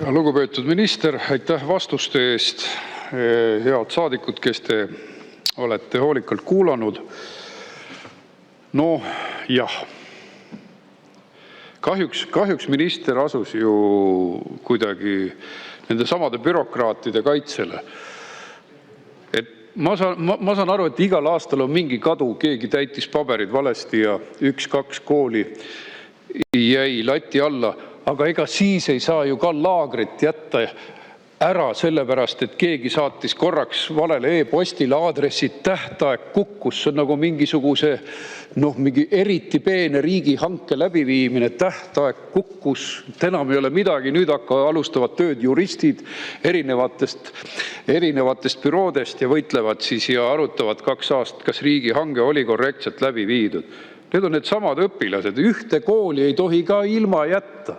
Lugupeetud minister, aitäh vastuste eest! Head saadikud, kes te olete hoolikalt kuulanud! Jah, kahjuks minister asus ju kuidagi nende samade bürokraatide kaitsele. Ma saan aru, et igal aastal on mingi kadu, keegi täitis paberid valesti ja 1-2 kooli jäi lati alla. Aga ega siis ei saa ju ka laagrit jätta ära sellepärast, et keegi saatis korraks valele e-postile aadressi, tähtaeg kukkus. See on nagu mingisuguse mingi eriti peene riigihanke läbiviimine. Tähtaeg kukkus, enam ei ole midagi. Nüüd alustavad tööd juristid erinevatest büroodest ja võitlevad siis ja arutavad 2 aastat, kas riigihange oli korrektselt läbi viidud. Need on need samad õpilased. Ühte kooli ei tohi ka ilma jätta.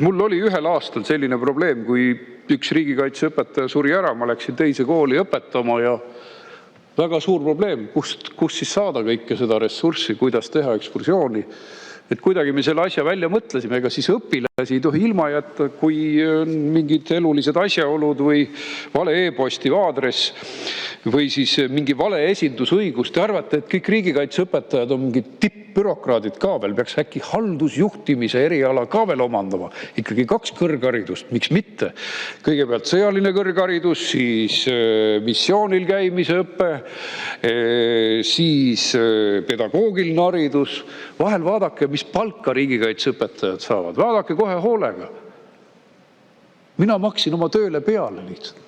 Mul oli ühel aastal selline probleem, kui üks riigikaitseõpetaja suri ära, ma läksin teise kooli õpetama ja väga suur probleem, kust siis saada kõike seda ressurssi, kuidas teha ekskursiooni. Kuidagi me selle asja välja mõtlesime, ega siis õpilasi ei tohi ilma jätta, kui on mingid elulised asjaolud või vale e-posti aadress või siis mingi vale esindusõigus. Te arvate, et kõik riigikaitseõpetajad on mingid tippbürokraadid ka veel, peaks äkki haldusjuhtimise eriala ka veel omandama. Ikkagi 2 kõrgharidust, miks mitte? Kõigepealt sõjaline kõrgharidus, siis missioonil käimise õpe, siis pedagoogiline haridus. Vahel vaadake, mis palka riigikaitseõpetajad saavad. Vaadake kohe hoolega. Mina maksin oma tööle peale lihtsalt.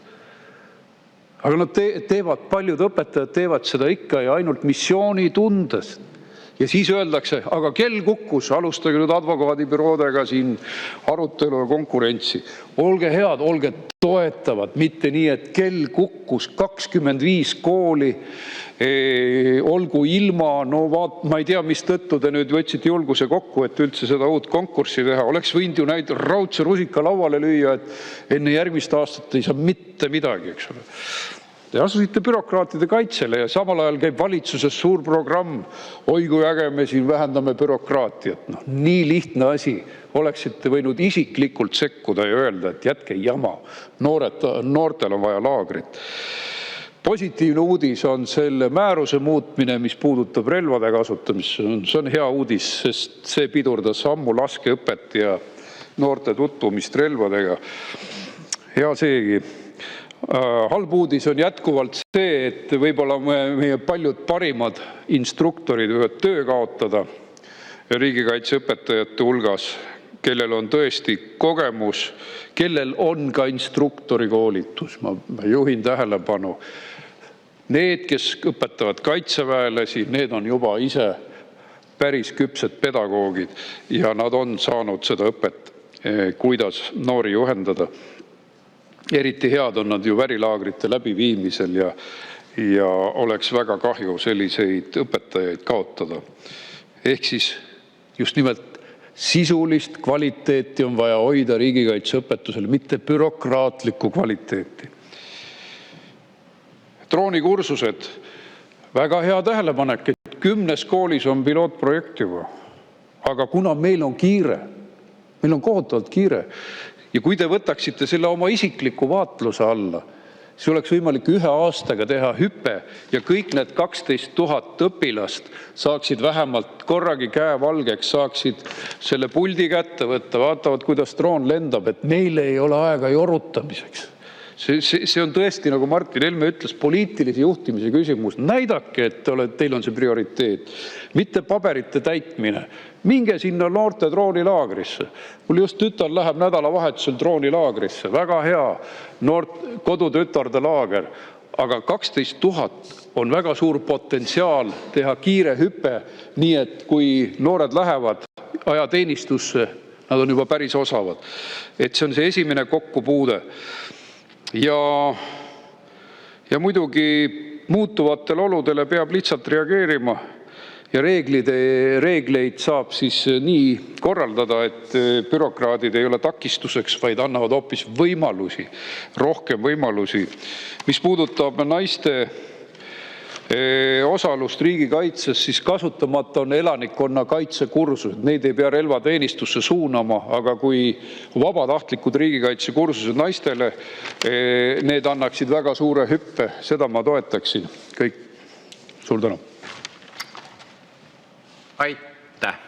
Aga nad paljud õpetajad teevad seda ikka ja ainult missiooni tundes. Ja siis öeldakse, aga kell kukkus, alustage nüüd advokaadibüroodega siin arutelu ja konkurentsi. Olge head, olge toetavad, mitte nii, et kell kukkus 25 kooli, olgu ilma, ma ei tea, mis tõttu te nüüd võtsite julguse kokku, et üldse seda uut konkurssi teha. Oleks võinud ju näid raudse rusika lauale lüüa, et enne järgmist aastat ei saa mitte midagi, eks ole. Te asusite bürokraatide kaitsele ja samal ajal käib valitsuses suur programm. Oi kui äge, me siin vähendame bürokraatiat. Nii lihtne asi. Oleksite võinud isiklikult sekkuda ja öelda, et jätke jama. Noortel on vaja laagrit. Positiivne uudis on selle määruse muutmine, mis puudutab relvade kasutamist. See on hea uudis, sest see pidurdas ammu laskeõpet ja noorte tutvumist relvadega. Hea seegi. Halb uudis on jätkuvalt see, et võib-olla meie paljud parimad instruktorid võivad töö kaotada riigikaitseõpetajate hulgas, kellel on tõesti kogemus, kellel on ka instruktori koolitus. Ma juhin tähelepanu. Need, kes õpetavad kaitseväelasi, need on juba ise päris küpsed pedagoogid ja nad on saanud seda õpet, kuidas noori juhendada. Eriti head on nad ju värilaagrite läbiviimisel ja oleks väga kahju selliseid õpetajaid kaotada. Ehk siis just nimelt sisulist kvaliteeti on vaja hoida riigikaitseõpetusel, mitte bürokraatlikku kvaliteeti. Droonikursused. Väga hea tähelepanek, et 10 koolis on pilootprojekt juba. Aga kuna meil on kiire, meil on kohutavalt kiire, ja kui te võtaksite selle oma isikliku vaatluse alla, siis oleks võimalik 1 aastaga teha hüpe ja kõik need 12 000 õpilast saaksid vähemalt korragi käe valgeks, saaksid selle puldi kätte võtta, vaatavad, kuidas droon lendab, et meil ei ole aega jorutamiseks. See on tõesti, nagu Martin Helme ütles, poliitilise juhtimise küsimus. Näidake, et teil on see prioriteet, mitte paberite täitmine. Minge sinna noorte droonilaagrisse. Mul just tütar läheb nädalavahetusel droonilaagrisse. Väga hea kodutütarde laager. Aga 12 000 on väga suur potentsiaal teha kiire hüpe, nii et kui noored lähevad ajateenistusse, nad on juba päris osavad. Et see on see esimene kokkupuude. Ja muidugi muutuvatele oludele peab lihtsalt reageerima ja reegleid saab siis nii korraldada, et bürokraadid ei ole takistuseks, vaid annavad hoopis võimalusi, rohkem võimalusi. Mis puudutab naiste osalust riigikaitses, siis kasutamata on elanikkonnakaitsekursused. Neid ei pea relvateenistusse suunama, aga kui vabatahtlikud riigikaitsekursused naistele, need annaksid väga suure hüppe. Seda ma toetaksin. Kõik. Suur tänu. Aitäh!